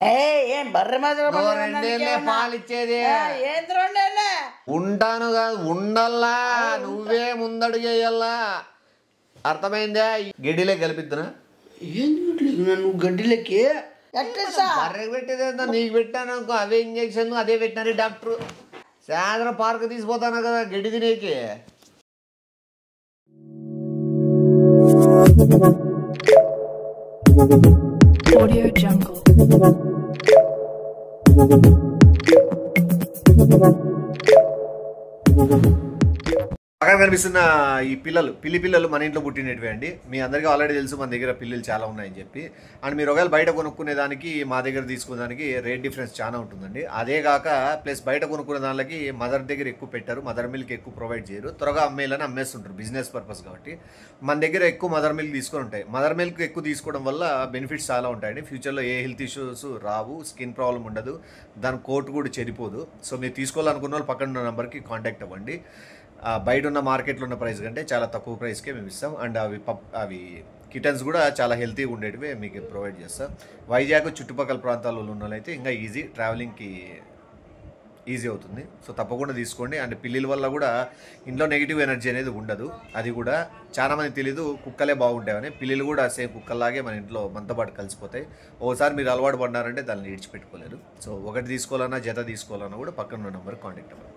ఏం బర్రె మాత్రం రెండేళ్ళే పాలు ఇచ్చేది. ఏంది రెండేళ్ళే? ఉంటాను కాదు, ఉండల్లా. నువ్వే ముందడుగేయల్లా. అర్థమైందా? గడ్డిలే కలిపిద్దునా? ఏంది నువ్వు గడ్డిలకి బర్రెకి పెట్టేదేందో నీకు పెట్టాను అనుకో. అవే ఇంజక్షన్ అదే పెట్టినారు డాక్టర్. సాయంత్రం పార్క్ తీసిపోతాను కదా గడ్డి తినేకి. Audio Jungle. బాగా కనిపిస్తున్న ఈ పిల్లలు మన ఇంట్లో పుట్టినవి అండి. మీ అందరికీ ఆల్రెడీ తెలుసు మన దగ్గర పిల్లలు చాలా ఉన్నాయని చెప్పి. అండ్ మీరు ఒకవేళ బయట కొనుక్కునే దానికి మా దగ్గర తీసుకునేదానికి రేట్ డిఫరెన్స్ చాలా ఉంటుందండి. అదే కాక ప్లస్ బయట కొనుక్కునే దానికి మదర్ దగ్గర ఎక్కువ పెట్టారు, మదర్ మిల్క్ ఎక్కువ ప్రొవైడ్ చేయరు, త్వరగా అమ్మేయాలని అమ్మేస్తుంటారు బిజినెస్ పర్పస్ కాబట్టి. మన దగ్గర ఎక్కువ మదర్ మిల్క్ తీసుకొని ఉంటాయి. మదర్ మిల్క్ ఎక్కువ తీసుకోవడం వల్ల బెనిఫిట్స్ చాలా ఉంటాయండి. ఫ్యూచర్లో ఏ హెల్త్ ఇష్యూస్ రావు, స్కిన్ ప్రాబ్లం ఉండదు, దాని కోట్ కూడా చెడిపోదు. సో మీరు తీసుకోవాలనుకున్న వాళ్ళు పక్కన ఉన్న నెంబర్కి కాంటాక్ట్ అవ్వండి. బయట ఉన్న మార్కెట్లో ఉన్న ప్రైస్ కంటే చాలా తక్కువ ప్రైస్కే మేము ఇస్తాం. అండ్ అవి కిటన్స్ కూడా చాలా హెల్తీగా ఉండేటివి మీకు ప్రొవైడ్ చేస్తాం. వైజాగ్ చుట్టుపక్కల ప్రాంతాల్లో ఉన్న వాళ్ళైతే ఇంకా ట్రావెలింగ్కి ఈజీ అవుతుంది. సో తప్పకుండా తీసుకోండి. అండ్ పిల్లల వల్ల కూడా ఇంట్లో నెగిటివ్ ఎనర్జీ అనేది ఉండదు. అది కూడా చాలామంది తెలీదు, కుక్కలే బాగుంటాయని. పిల్లలు కూడా సేమ్ కుక్కల్లాగే మన ఇంట్లో మనతో పాటు కలిసిపోతాయి. ఓసారి మీరు అలవాటు పడినారంటే దాన్ని విడిచిపెట్టుకోలేరు. సో ఒకటి తీసుకోవాలన్నా జత తీసుకోవాలన్నా కూడా పక్కన ఉన్న నెంబర్కి కాంటాక్ట్ అవ్వండి.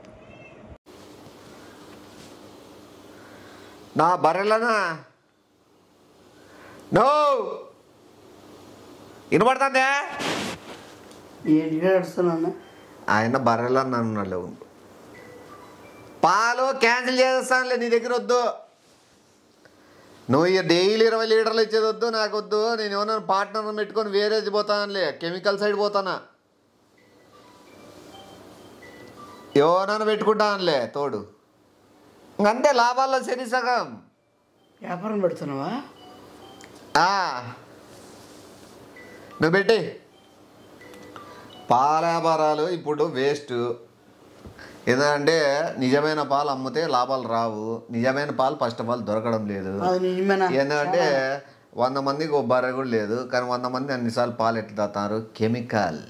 నా బర్రెలనా నో వినపడుతుందే? ఆయన బర్రెలన్నా అన్నాడు. పాలు క్యాన్సిల్ చేస్తానులే, నీ దగ్గర వద్దు. నువ్వు ఇక డైలీ 20 లీటర్లు ఇచ్చేది వద్దు, నాకు వద్దు. నేను ఏమన్నా పార్ట్నర్ పెట్టుకొని వేరేది పోతానులే, కెమికల్ సైడ్ పోతానా. ఏమన్నా పెట్టుకుంటానులే తోడు. అంతే, లాభాల్లో సరి సగం వ్యాపారం పెడుతున్నావా? నువ్వు పెట్టి పాల వ్యాపారాలు ఇప్పుడు వేస్ట్. ఎందుకంటే నిజమైన పాలు అమ్మితే లాభాలు రావు. నిజమైన పాలు ఫస్ట్ ఆఫ్ ఆల్ దొరకడం లేదు. ఎందుకంటే 100 మందికి ఒక బర్రె కూడా లేదు, కానీ 100 మంది అన్నిసార్లు పాలు ఎట్లా తాగుతారు? కెమికల్.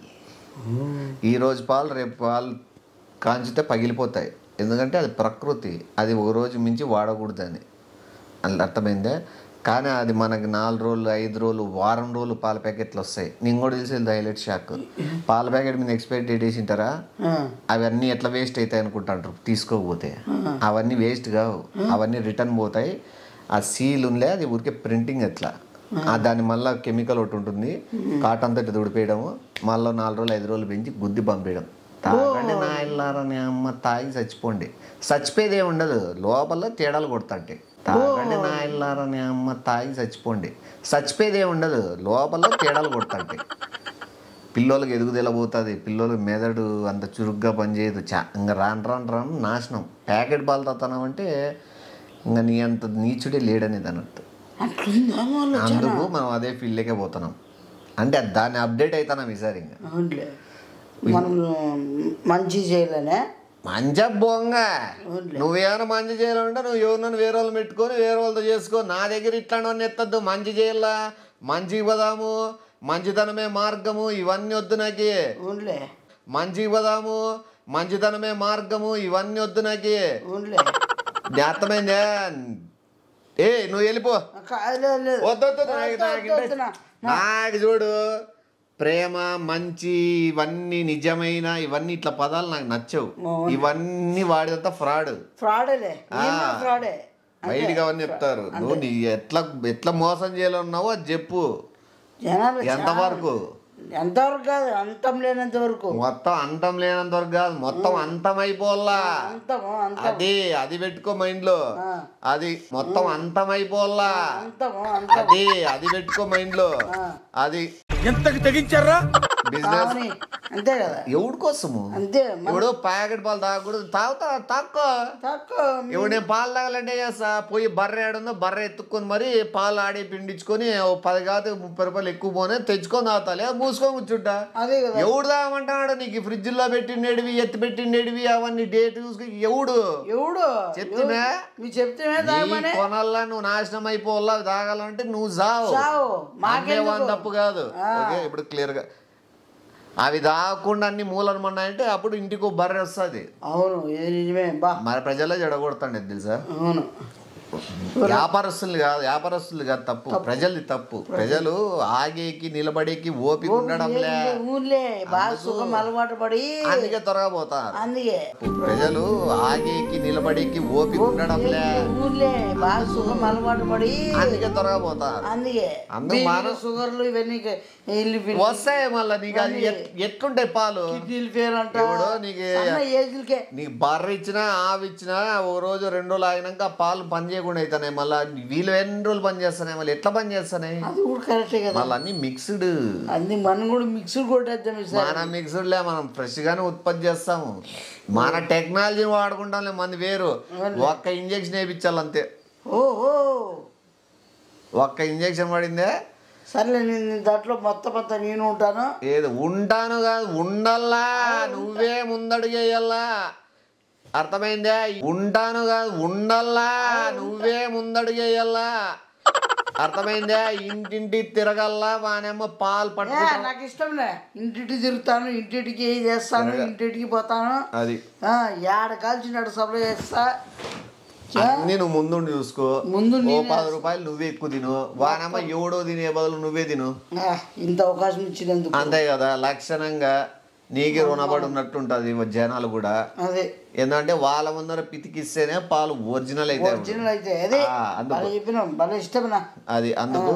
ఈరోజు పాలు రేపు పాలు కాంచితే పగిలిపోతాయి. ఎందుకంటే అది ప్రకృతి, అది ఒక రోజు మించి వాడకూడదని. అది అర్థమైందే. కానీ అది మనకి 4 రోజులు 5 రోజులు వారం రోజులు పాల ప్యాకెట్లు వస్తాయి. నేను కూడా తెలిసేది హైలైట్ షాక్. పాల ప్యాకెట్ మీద ఎక్స్పైరీ డేట్ వేసింటారా, అవన్నీ ఎట్లా వేస్ట్ అవుతాయి అనుకుంటారు తీసుకోకపోతే. అవన్నీ వేస్ట్ కావు, అవన్నీ రిటర్న్ పోతాయి. ఆ సీల్ ఉండే అది ఊరికే ప్రింటింగ్ ఎట్లా, దాన్ని మళ్ళీ కెమికల్ ఒకటి ఉంటుంది, కాటన్ తోటి తుడిపేయడము, మళ్ళీ 4 రోజులు 5 రోజులు పెంచి గుద్ది పంపేయడం. తాగండి నా ఇల్లారని అమ్మ, తాగి చచ్చిపోండి. చచ్చిపోయేది ఏమి ఉండదు, లోపల తేడాలు కొడతాంటే. తాగండి నా ఇల్లారని అమ్మ, తాగి చచ్చిపోండి. చచ్చిపోయేది ఏమి ఉండదు, లోపల తేడాలు కొడతాంటే. పిల్లోళ్ళకి ఎదుగుదల పోతుంది, పిల్లోళ్ళ మెదడు అంత చురుగ్గా పనిచేయదు. ఇంకా రాను నాశనం. ప్యాకెట్ పాలు తాగుతున్నామంటే ఇంకా నీ అంత నీచుడే లేడనేది అన్నట్టు. అందుకు మనం అదే ఫీల్డ్కే పోతున్నాం. అంటే దాన్ని అప్డేట్ అవుతున్నాం ఈసారి. ఇంకా మనం మంచి చేయలేనే, మంచి బొంగ. నువ్వేమైనా మంచి చేయాలంటే నువ్వు ఎవరినైనా వేరే వాళ్ళని పెట్టుకొని వేరే వాళ్ళతో చేసుకో. నా దగ్గర ఇట్లాంటివన్నీ ఎత్తద్దు. మంచి చేయాలా, మంచికి పోదాము, మంచితనమే మార్గము, ఇవన్నీ వద్దు నాకి. మంచికి పోదాము, మంచితనమే మార్గము, ఇవన్నీ వద్దు నాకి. అర్థమైందే? నువ్వు వెళ్ళిపో. నాకు చూడు, ప్రేమ, మంచి, ఇవన్నీ నిజమైన, ఇవన్నీ ఇట్లా పదాలు నాకు నచ్చవు. ఇవన్నీ వాడేదంతా ఫ్రాడ్. బయటికి అవన్నీ చెప్తారు. నువ్వు నీ ఎట్లా మోసం చేయాలన్నావో అది చెప్పు. ఎంతవరకు? ఎంతవరకు కాదు, అంతం లేనంత వరకు. మొత్తం అంతం లేనంత వరకు కాదు, మొత్తం అంతం అయిపోల్లా. అది పెట్టుకో మైండ్ లో. అది మొత్తం అంతం అయిపోల్లా. అది పెట్టుకో మైండ్ లో. అది ఎంతకు తెగించారా బిజినెస్ అంతే కదా. ఎవడి కోసము? అంతే. ఇప్పుడు ప్యాకెట్ పాలు తాగకూడదు, తాక్కో. ఇప్పుడు నేను పాలు తాగాలంటే చేస్తా, పోయి బర్రె ఆడుందో బర్రె ఎత్తుక్కొని మరి పాలు ఆడి పిండించుకొని 10 కాదు 30 రూపాయలు ఎక్కువ పోనే తెచ్చుకొని తాగుతాలే, మూసుకొని కూర్చుంటా. ఎవడు తాగమంటున్నాడు? నీకు ఫ్రిడ్జ్ లో పెట్టిండేటివి, ఎత్తి పెట్టిండేటివి, అవన్నీ డేట్ చూసుకుని ఎవడు చెప్తున్నా కొనాలా? నువ్వు నాశనం అయిపోవాలా, తాగాలంటే నువ్వు సావు. తప్పు కాదు. ఓకే, ఇప్పుడు క్లియర్ గా అవి దాకుండా అన్ని మూలలు మన్నాయంటే అప్పుడు ఇంటికి బర్రె వస్తుంది. అవును, ఇది నిజమే బా. మరి ప్రజలే జడగొడతాండి తెలుసా. అవును, వ్యాపారస్తులు కాదు తప్పు, ప్రజలది తప్పు. ప్రజలు ఆగేకి నిలబడేకి ఓపిక ఉండడంలే, ఊర్లే బాగా సుఖం అలవాటు పడి అందుకే త్వరగా పోతారు. అందుకే ప్రజలు ఆగేకి నిలబడేకి ఓపిక ఉండడంలే, ఊర్లే బాగా సుఖం అలవాటు పడి అందుకే త్వరగా పోతారు. అందుకే షుగర్లు ఇవన్నీ వస్తాయి. మళ్ళీ నీకు అది ఎట్లుంటాయి పాలు, ఫెయిల్ అంట. నీకు బర్రె ఇచ్చినా ఆవు ఇచ్చినా ఒక రోజు 2 రోజులు ఆగినాక ఆ పాలు పని చేయకుండా అవుతున్నాయి. మళ్ళీ వీళ్ళు ఎన్ని రోజులు పని చేస్తున్నాయి, మళ్ళీ ఎట్లా పని చేస్తున్నాయి, అది కూడా కరెక్టే కదా. మళ్ళీ అన్ని మిక్స్డ్. అన్ని మనం కూడా మిక్స్డ్ కొట్టేద్దాం. మన మిక్స్డ్లే, మనం ఫ్రెష్ గానే ఉత్పత్తి చేస్తాము. మన టెక్నాలజీని వాడుకుంటాం. మంది వేరు, ఒక్క ఇంజక్షన్ వేయించాలి అంతే. ఓహో, ఒక్క ఇంజక్షన్ పడిందే. సర్లే, నేను దాంట్లో మొత్తం అంతా నేను ఉంటాను. ఏది ఉంటాను కాదు, ఉండల్లా, నువ్వే ముందడుగేయల్లా. అర్థమైందా? ఉంటాను కాదు, ఉండల్లా, నువ్వే ముందడుగేయల్లా. అర్థమైందా? ఇంటింటి తిరగల్లా, వానేమో పాలు పట్టుకుంటా. నాకు ఇష్టంలే, ఇంటింటి తిరుగుతాను, ఇంటింటికి చేస్తాను, ఇంటింటికి పోతాను. అది ఏడ కాల్చినట్టు సప్లై చేస్తా. అన్ని నువ్వు ముందుండి చూసుకో. ముందు 10 రూపాయలు నువ్వే ఎక్కువ తిను, వానమ్మ ఎవడో తినే బదులు నువ్వే తిను. ఇంత అవకాశం ఇచ్చినందుకు అంతే కదా. లక్షణంగా నీకే రుణపడి ఉన్నట్టుంటది జనాలు కూడా. అదే ఏంటంటే వాళ్ళ ముందర పితికిస్తేనే పాలు ఒరిజినల్ అయితే అది. అందుకు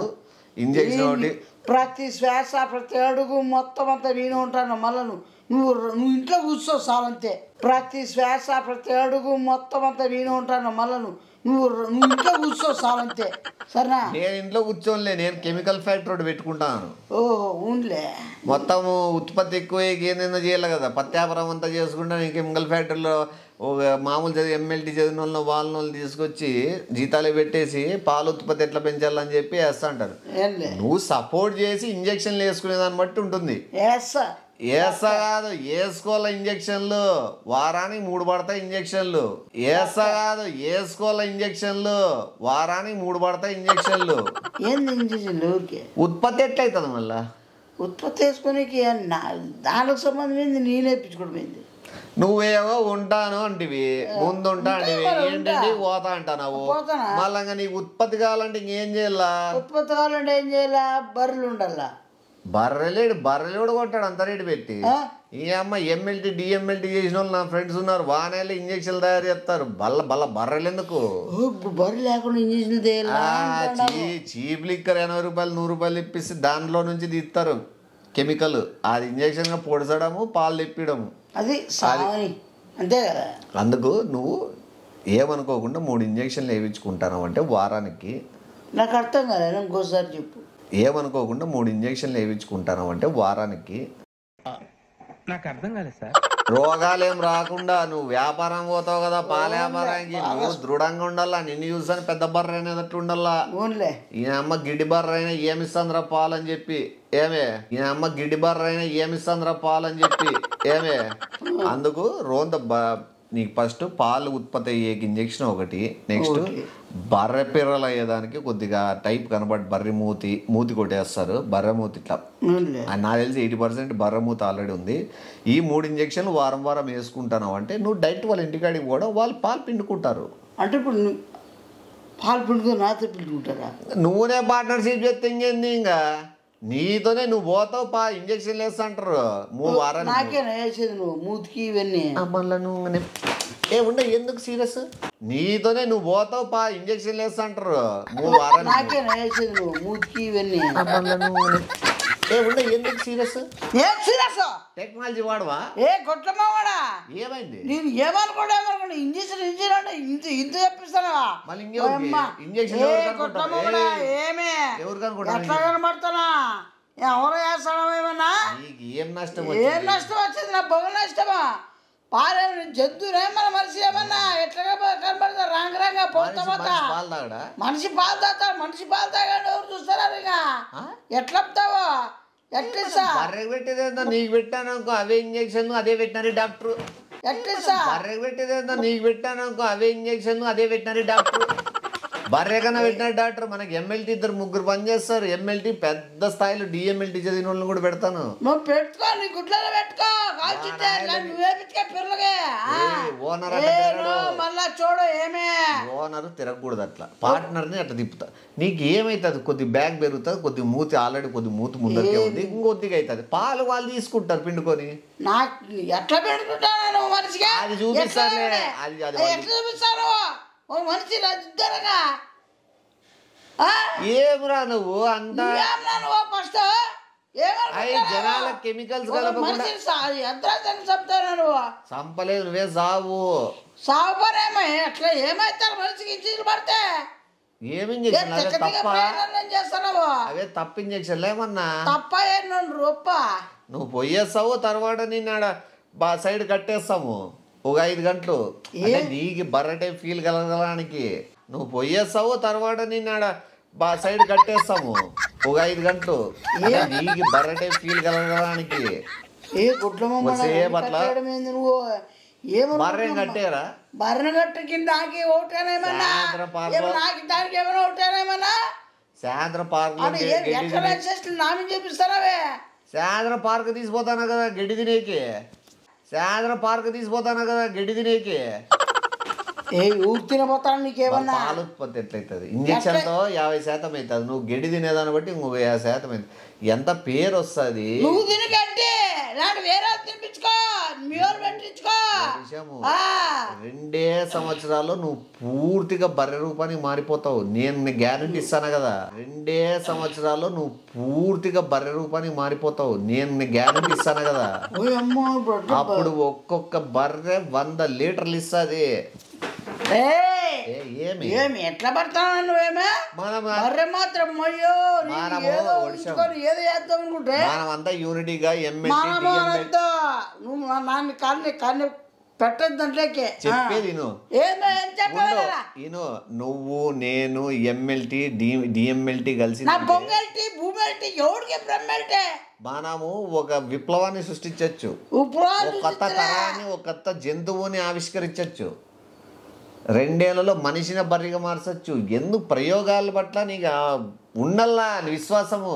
ఇంజక్షన్ ఒకటి. ప్రతి శ్వాస ప్రతి అడుగు మొత్తం అంతా నేను ఉంటాను. మళ్ళా నువ్వు ఇంట్లో కూర్చో సాలంతే. ప్రతి శ్వాస ప్రతి అడుగు మొత్తం అంతా నేను ఉంటాను. మళ్ళా నువ్వు ఇంట్లో కూర్చో సాలంతే. సరేనా? నేను ఇంట్లో కూర్చోనిలే, నేను కెమికల్ ఫ్యాక్టరీ పెట్టుకుంటాను. ఓహో, ఊన్లే. మొత్తము ఉత్పత్తి ఎక్కువ ఏందో చేయాలి కదా. పత్యాపరం అంతా చేసుకుంటా నేను కెమికల్ ఫ్యాక్టరీలో మామూలు చదివి MLT చదివిన వాళ్ళని తీసుకొచ్చి జీతాలు పెట్టేసి పాలు ఉత్పత్తి ఎట్లా పెంచాలని చెప్పి వేస్తా అంటారు. నువ్వు సపోర్ట్ చేసి ఇంజక్షన్లు వేసుకునే దాన్ని బట్టి ఉంటుంది. ఏసా కాదు, వేసుకోవాల ఇంజక్షన్లు. వారానికి 3 పడతాయి ఇంజక్షన్లు. ఏసా కాదు, వేసుకోవాల ఇంజక్షన్లు. వారానికి 3 పడతాయి ఇంజక్షన్లు. ఉత్పత్తి ఎట్లయితుంది మళ్ళా? ఉత్పత్తి వేసుకునేకి దానికి సంబంధమైంది నేను వేయించుకోవడం. నువ్వేవో ఉంటాను అంటివి, ముందు ఉంటా అంటివి, ఏంటంటే పోతా అంటావు. మళ్ళా నీకు ఉత్పత్తి కావాలంటే ఇంకేం చేయాలా? ఉత్పత్తి కావాలంటే ఏం చేయాలా? బర్రెలు ఉండాలా. బర్రెలు కొట్టాడు అంత రేటు పెట్టి. ఈ అమ్మ MLT DMLT చేసిన వాళ్ళు నా ఫ్రెండ్స్ ఉన్నారు. వానేళ్ళు ఇంజక్షన్లు తయారు చేస్తారు. బర్రెలు ఎందుకు? బర్రె లేకుండా ఇంజక్షన్ చీప్ లిక్కర్ 80 రూపాయలు 100 రూపాయలు ఇప్పిస్తే దాంట్లో నుంచి తీస్తారు కెమికల్. అది ఇంజక్షన్ గా పొడిచడము, పాలు తిప్పడము. అది అంతే కదా. అందుకు నువ్వు ఏమనుకోకుండా 3 ఇంజక్షన్లు వేయించుకుంటాను అంటే వారానికి. నాకు అర్థం కాలేదు, ఇంకోసారి చెప్పు. ఏమనుకోకుండా 3 ఇంజక్షన్లు వేయించుకుంటాను అంటే వారానికి. నాకు అర్థం కాలేదు సార్. రోగాలేం రాకుండా నువ్వు వ్యాపారం పోతావు కదా, పాల వ్యాపారానికి. నువ్వు దృఢంగా ఉండాలా. నిన్ను చూసాను పెద్ద బర్రె అనేటట్టు ఉండాలా. ఈ అమ్మ గిడ్డి బర్రె అయినా ఏమిస్తుందిరా పాలు అని చెప్పి ఈ అమ్మ గిడ్డి బర్రె అయినా ఏమిస్తుందిరా పాలు అని చెప్పి అందుకు నీకు ఫస్ట్ పాలు ఉత్పత్తి అయ్యేకి ఇంజక్షన్ ఒకటి. నెక్స్ట్ బర్రె పిర్రలు అయ్యేదానికి కొద్దిగా టైప్ కనబడి బర్రె మూతి కొట్టేస్తారు. బర్రె మూతి ఇట్లా నాకు తెలిసి 80% బర్రె మూతి ఆల్రెడీ ఉంది. ఈ 3 ఇంజక్షన్లు వారం వేసుకుంటాను అంటే నువ్వు డైరెక్ట్ వాళ్ళ ఇంటికాడికి కూడా వాళ్ళు పాలు పిండుకుంటారు. అంటే ఇప్పుడు పాలు పిండుకొని నాతో పిండుకుంటారా? నువ్వునే పార్ట్నర్షిప్ చేస్తే ఇంకేంది? ఇంకా నీతోనే నువ్వు పోతావు ఇంజక్షన్ వేస్తా అంటారు. 3 వారాలు నాకేనా వేసేది నువ్వు మూతికి ఇవన్నీ? మళ్ళీ నువ్వు ఉండే ఎందుకు సీరియస్? నీతోనే నువ్వు పోతావు ఇంజక్షన్ వేస్తా అంటారు. 3 వారాలు నాకేనా వేసేది నువ్వు మూతికి ఇవన్నీ? మళ్ళీ నువ్వు ఉండే ఎందుకు సీరియస్? ఏం సీరియస్? టెక్నాలజీ వాడవా? కొట్టమా వాడా? ఏమైంది? నేను ఏమనుకోండి ఇంజక్షన్ అంటే ఇంత చెప్పిస్తానా? ఇంజక్షన్ ఏమే ఎట్లా కనబడతానా? ఎవరు వేస్తాడా? ఏమన్నా ఏం నష్టం వచ్చింది? నా బొగ నష్టమా? పాలే జంతువునే మన మనిషి ఏమన్నా ఎట్లా కనబడతా? రాంగ పోతా మనిషి పాలు తాగుతాడు. మనిషి పాలు తాగాడు ఎవరు చూస్తారా? ఇక ఎట్లా అప్తావో బర్రెకి పెట్టేదేందో నీకు పెట్టాను అనుకో అవే ఇంజక్షన్ అదే వెటనరీ డాక్టర్. బర్రెకి పెట్టేదేందో నీకు పెట్టాను అనుకో అవే ఇంజక్షన్ అదే వెటనరీ డాక్టర్. బర్రె కన్నా పెట్టిన డాక్టర్ మనకి ఎమ్మెల్టీ 2-3 పని చేస్తారు. ఎమ్మెల్టీ పెద్ద స్థాయిలో డిఎంఎల్టీ చదివిన వాళ్ళని కూడా పెడతాను. నువ్వు పెట్టుకో, నీ గుడ్లలో పెట్టుకో, నువ్వే పిచ్చుకే మళ్ళా చూడు ఏమే. ఓనర్ తిరగకూడదు అట్లా, పార్ట్నర్ని అట్లా తిప్పుతా. నీకు ఏమైతుంది, కొద్ది బ్యాగ్ పెరుగుతుంది, కొద్ది మూతి ఆల్రెడీ కొద్ది మూతి ముందరికే ఉంది, ఇంకొద్దిగా అవుతుంది. పాలు వాళ్ళు తీసుకుంటారు పిండుకొని. నాకు ఎట్లా పెట్టుకుంటాను మనిషిగా, అది చూపిస్తారులే. అది ఎట్లా చూపిస్తారు ఓ మనిషి ఇద్దరుగా. ఏమిరా నువ్వు అంతా ఫస్ట్ జనాల కెమికల్స్ కలపకుండా చంపుతాను నువ్వు. చంపలేదు, నువ్వే సావు. సాగుపోరేమో ఎట్లా ఏమైతారు మనిషికి ఇంజక్షన్ పడితే? ఏమి ఇంజక్షన్ తప్ప? చేస్తున్నావు అవే తప్ప ఇంజక్షన్ ఏమన్నా తప్ప రూప. నువ్వు పోయేస్తావు, తర్వాత నేను ఆడ సైడ్ కట్టేస్తాము ఒక 5 గంటలు. నీకు బర్రటే ఫీల్ కలగడానికి నువ్వు పోయేస్తావు, తర్వాత నేను ఆడ సైడ్ కట్టేస్తాము ఒక 5 గంటలు. నీకు బర్రటే ఫీల్ కలగడానికి నువ్వు బర్రె కట్టేరా? బర్రె గట్టు కింద ఒకటేనేమన్నా దానికి ఏమైనా ఒకటేనేమన్నా సాయంత్రం పార్క్ నామి చూపిస్తారావే. సాయంత్రం పార్క్ తీసిపోతాను కదా గడ్డి తినేకి. సాయంత్రం పార్క్ తీసిపోతాను కదా గడ్డి తినేకి. ఊరు తినపోతాను నీకేమన్నా. పాల ఉత్పత్తి ఎట్లయితుంది? ఇంజక్షన్తో 50% అవుతుంది. నువ్వు గడ్డి తినేదాన్ని బట్టి ఇంకొక 50% అవుతుంది. ఎంత పేరు వస్తుంది. నువ్వు తినకంటే వేరే తినిపించుకో, పెట్టించుకో. 2 సంవత్సరాల్లో నువ్వు పూర్తిగా బర్రె రూపానికి మారిపోతావు. నేను గ్యారంటీ ఇస్తాను కదా. 2 సంవత్సరాల్లో నువ్వు పూర్తిగా బర్రె రూపానికి మారిపోతావు. నేను గ్యారంటీ ఇస్తాను కదా. అప్పుడు ఒక్కొక్క బర్రె 100 లీటర్లు ఇస్తుంది. ఏమి ఎట్లా పడతావు నువ్వేమే? బర్రె మాత్రం ఏదో చేద్దాం అనుకుంటే మనమంతా యూనిటీగా నువ్వు నాన్న కాన్ని పెట్టద్దు దాంట్లోకి. చెప్పేది నువ్వు నేను ఎమ్మెల్టీ డిఎంఎల్టీ కలిసి మనము ఒక విప్లవాన్ని సృష్టించవచ్చు. ఒక కొత్త తరాన్ని, ఒక కొత్త జంతువుని ఆవిష్కరించవచ్చు. 2 ఏళ్లలో మనిషిని బర్రెగా మార్చచ్చు. ఎందుకు ప్రయోగాల పట్ల నీకు ఉండల్లా విశ్వాసము.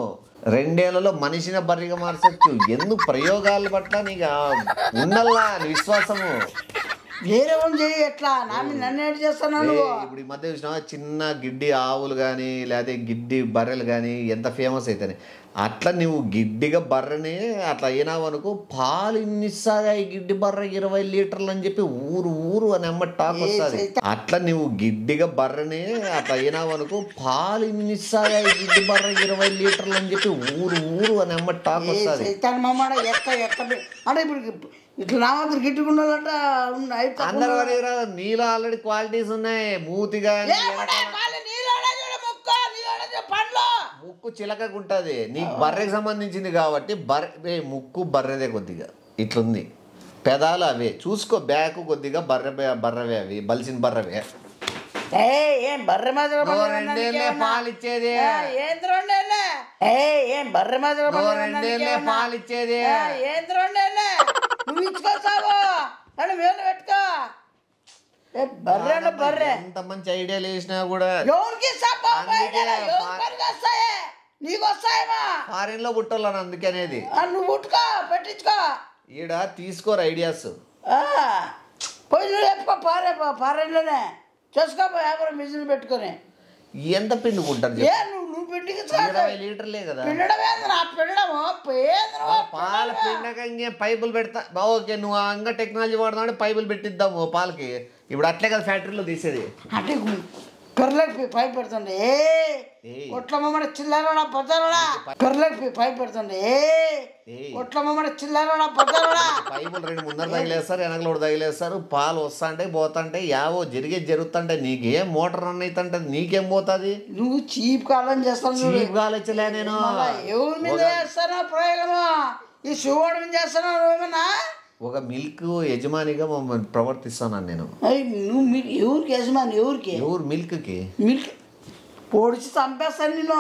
2 ఏళ్లలో మనిషిని బర్రెగా మార్చచ్చు. ఎందుకు ప్రయోగాల పట్ల నీకు ఉండల్లా విశ్వాసము. వేరే చేయి ఎట్లా నన్ను ఏడు చేస్తున్నాను. ఇప్పుడు ఈ మధ్య చూసినా చిన్న గిడ్డి ఆవులు కానీ లేకపోతే గిడ్డి బర్రెలు కానీ ఎంత ఫేమస్ అవుతాయి. అట్లా నువ్వు గిడ్డిగా బర్రెని అట్లా అయినావు అనుకో, పాలు ఇన్నిస్తాగా ఈ గిడ్డి బర్రె 20 లీటర్లు అని చెప్పి ఊరు అని అమ్మ టాక్ వస్తుంది. అట్లా నువ్వు గిడ్డిగా బర్రెని అట్లా అయినావు అనుకో, పాలు ఇన్నిస్తాగా ఈ గిడ్డి బర్రె 20 లీటర్లు అని చెప్పి ఊరు అని అమ్మ టాక్ వస్తుంది. అంటే ఇప్పుడు ఇట్లా నా మాత్రం గిట్టుకున్నాడంట. అందరు నీలో ఆల్రెడీ క్వాలిటీస్ ఉన్నాయి. మూతిగా ముక్కు చిలకకుంటుంది. నీకు బర్రెకి సంబంధించింది కాబట్టి ముక్కు బర్రెదే కొద్దిగా ఇట్లుంది. పెదాలు అవే చూసుకో. బ్యాక్ కొద్దిగా బర్రవే అవి బలిసిన బర్రవే. ఏం బర్రె మాత్రం పాలిచ్చేది బర్రె మాత్రం పాలిచ్చేది నువ్వు ఇచ్చుకోసావు అని వేలు పెట్టుకో. బర్రె ఎంత మంచి ఐడియాలు వేసినా కూడా ఎవరికి నీకు వస్తాయేమా? ఫారిన్ లో పుట్టాలని అందుకనేది. నువ్వు పుట్టుకో, పెట్టించుకో. ఈడ తీసుకోరు ఐడియాస్. పోయి నువ్వు చెప్పుకో, ఫారెన్లోనే చేసుకో. వ్యాపారం బిజినెస్ పెట్టుకొని ఎంత పిండుకుంటారు? నువ్వు పిండికి 20 లీటర్లే కదా. పాలు పిండక ఇంకే పైపులు పెడతా. ఓకే, నువ్వు ఇంకా టెక్నాలజీ వాడుతున్నావు, పైపులు పెట్టిద్దాము పాలకి. ఇప్పుడు అట్లే కదా ఫ్యాక్టరీలో తీసేది. అంటే పెర్లకి పైపు పెడుతుండే ఒట్లమ్మ చిల్లర పదరా. పెర్లకి పైపు పెడుతుండే ఒట్లమ్మ చిల్లర పదరా. పైపులు 2 ముందర తగిలేస్తారు, వెనకలు కూడా తగిలేస్తారు. పాలు వస్తాంటే పోతాంటే యావో జరుగుతుంటే నీకేం మోటార్ రన్ అవుతుంటే నీకేం పోతుంది? నువ్వు చీప్ కాలం చేస్తాను. చీప్ కాలొచ్చలే. నేను ఎవరి మీద చేస్తానా ప్రయోగము? ఈ శివుడి మీద చేస్తానా ఏమన్నా? ఒక మిల్క్ యజమానిగా ప్రవర్తిస్తాను నేను. నువ్వు ఎవరికి యజమాని? ఎవరు మిల్క్కి? మిల్క్ పొడిచి చంపేస్తాను నేను.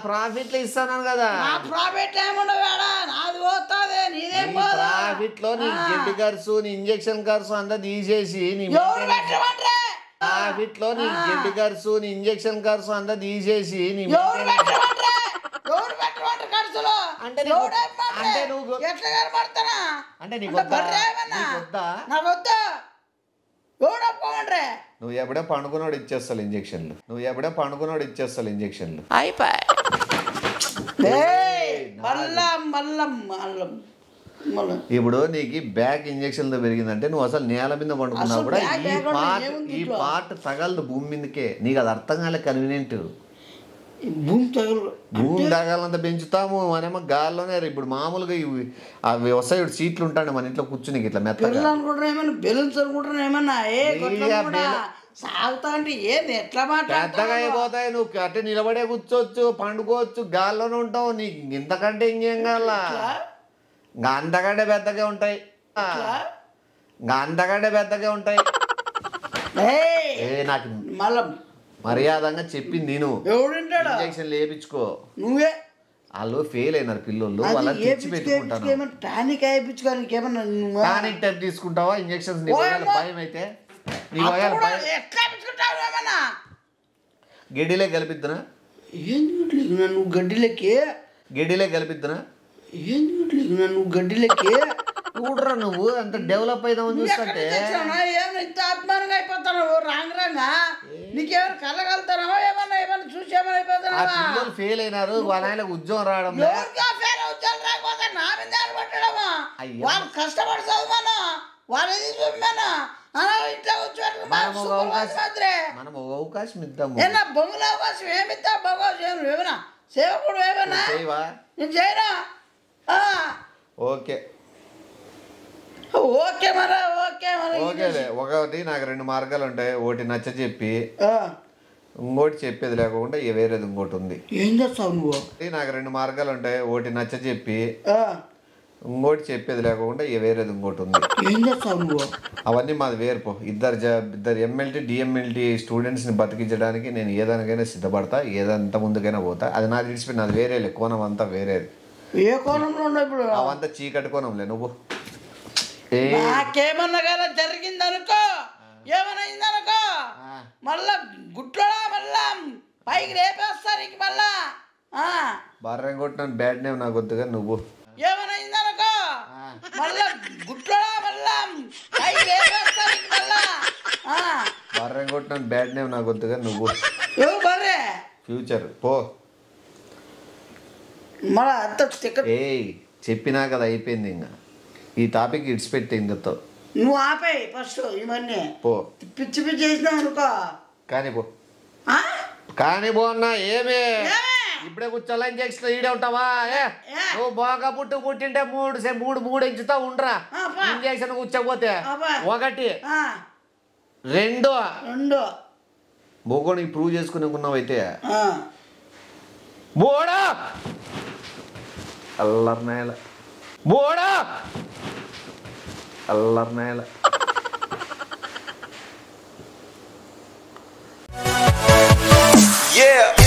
ప్రాఫిట్ లో ఇస్తాను కదా. ప్రాఫిట్ ఏముండవేడా? నాది పోతుంది, నీదేం పోదు. ప్రాఫిట్ లో నీ గడ్డి ఖర్చు, నీ ఇంజక్షన్ ఖర్చు అంతా తీసేసి వీటిలో నీ గడ్డి ఖర్చు నీ ఇంజక్షన్ ఖర్చు అంతా తీసేసి నీ ఎవరు పెట్టమంటారా? ఎవరు పెట్టమంటారు ఖర్చులు? అంటే ఎవడు ఏమంటారు? అంటే నువ్వు ఎట్లా కనబడతానా? అంటే నీకు అంటే వద్దా? బర్రె ఏమన్నా? నీకు వద్దా? నాకు వద్దు. ఎవడు ఒప్పుకోమంటారే? నువ్వు ఎప్పుడే పండుకున్నాడు ఇచ్చేస్తావు ఇంజక్షన్లు ఇప్పుడు నీకు బ్యాక్ ఇంజక్షన్తో పెరిగిందంటే నువ్వు అసలు నేల మీద పండుకున్నా కూడా ఈ పార్ట్ తగలదు భూమి మీదకే. నీకు అది అర్థం కాలే కన్వీనియంట్. భూమి తగలంత పెంచుతాము మనమేమో గాల్లోనే. ఇప్పుడు మామూలుగా అవి వస్తాయి సీట్లు ఉంటాయి మన ఇంట్లో కూర్చుని ఇట్లా మెత్తగా పెద్దగా అయిపోతాయి. నువ్వు అట్టే నిలబడే కూర్చోవచ్చు, పండుకోవచ్చు, గాల్లోనే ఉంటావు. నీకు ఇంతకంటే ఇంకేం కావాలా? అంతకంటే పెద్దగా ఉంటాయి, నాకు మర్యాదంగా చెప్పింది నేను. ఇంజక్షన్ లేపించుకో. నువ్వే వాళ్ళు ఫెయిల్ అయినారు పిల్లలు, వాళ్ళని తెచ్చి పెట్టుకుంటాను. టానిక్ టైప్ తీసుకుంటావా ఇంజక్షన్స్? భయం అయితే గడ్డిలే కలిపిద్దునా? నువ్వు గడ్డిలకి చూడరా నువ్వు అంత డెవలప్ అయిదామని చూస్తుంటే ఇంత ఆత్మానంగా అయిపోతాను. రాంగా నీకెవరు కలగలుగుతానో ఏమన్నా చూసి ఏమన్నా అయిపోతాను. పిల్లలు ఫెయిల్ అయినారు, వాళ్ళ ఆయన ఉద్యోగం రావడం ఉద్యోగం రాకపోతే నా మీద పెట్టడమా? వాళ్ళు కష్టపడి చదువుమాను, వాళ్ళు ఇది చూపిమాను. ఇంట్లో మనం అవకాశం ఇద్దాము. బొంగుల అవకాశం ఏమిద్దా? అవకాశం ఏమన్నా సేవకుడు ఏమన్నా నేను చేయనా? ఓకే ఓకే మరా ఓకేలే. ఒకటి నాకు 2 మార్గాలు ఉంటాయి. ఒకటి నచ్చ చెప్పి ఇంకోటి చెప్పేది లేకుండా వేరేది ఇంకోటి ఉంది. ఏం చేస్తావు నువ్వు? నాకు 2 మార్గాలు ఉంటాయి. ఒకటి నచ్చ చెప్పి ఇంకోటి చెప్పేది లేకుండా వేరేది ఇంకోటి ఉంది. ఏం చేస్తావు నువ్వు? అవన్నీ మాది వేరుపో. ఇద్దరు ఎంఎల్టీ డిఎంఎల్టీ స్టూడెంట్స్ని బతికించడానికి నేను ఏదానికైనా సిద్ధపడతా, ఏదంతా ముందుకైనా పోతా. అది నాకు తెలిసిపోయి నాది వేరేలే, కోణం అంతా వేరేది. ఏ కోణంలో ఉండవు ఇప్పుడు? అవంతా చీకటి కోణంలే. నువ్వు నాకేమన్నా కానీ జరిగిందనుకో, ఏమైనా అయిందనుకో, మళ్ళా గుట్లో మళ్ళా పైకి రేపేస్తారు. ఇంక మళ్ళా బర్రెం కొట్టిన బ్యాడ్ నేమ్ నాకు వద్దుగా. నువ్వు ఏమైనా అయిందనుకో, మళ్ళా గుట్లో మళ్ళా పైకి రేపేస్తారు. ఇంక మళ్ళా బర్రెం కొట్టిన బ్యాడ్ నేమ్ నాకు వద్దుగా. నువ్వు బర్రె ఫ్యూచర్ పో. మళ్ళా అంత చెప్పినా కదా అయిపోయింది. ఇంకా ఈ టాపిక్ ఇడిచిపెట్టి ఇంకతో నువ్వు ఆపేయి ఫస్ట్. ఇవన్నీ పో, పిచ్చి పిచ్చి చేసినావు అనుకో. కానీ పో అన్నా. ఏమే ఇప్పుడే కూర్చోాలా ఇంజక్షన్ ఈడే ఉంటావా? నువ్వు బాగా పుట్టింటే మూడు ఇంచుతా ఉండరా ఇంజక్షన్ కూర్చోపోతే. 1 2 మూగోని ప్రూవ్ చేసుకునేకున్నావు అయితే. బోడా అల్లర్నాయల Yeah.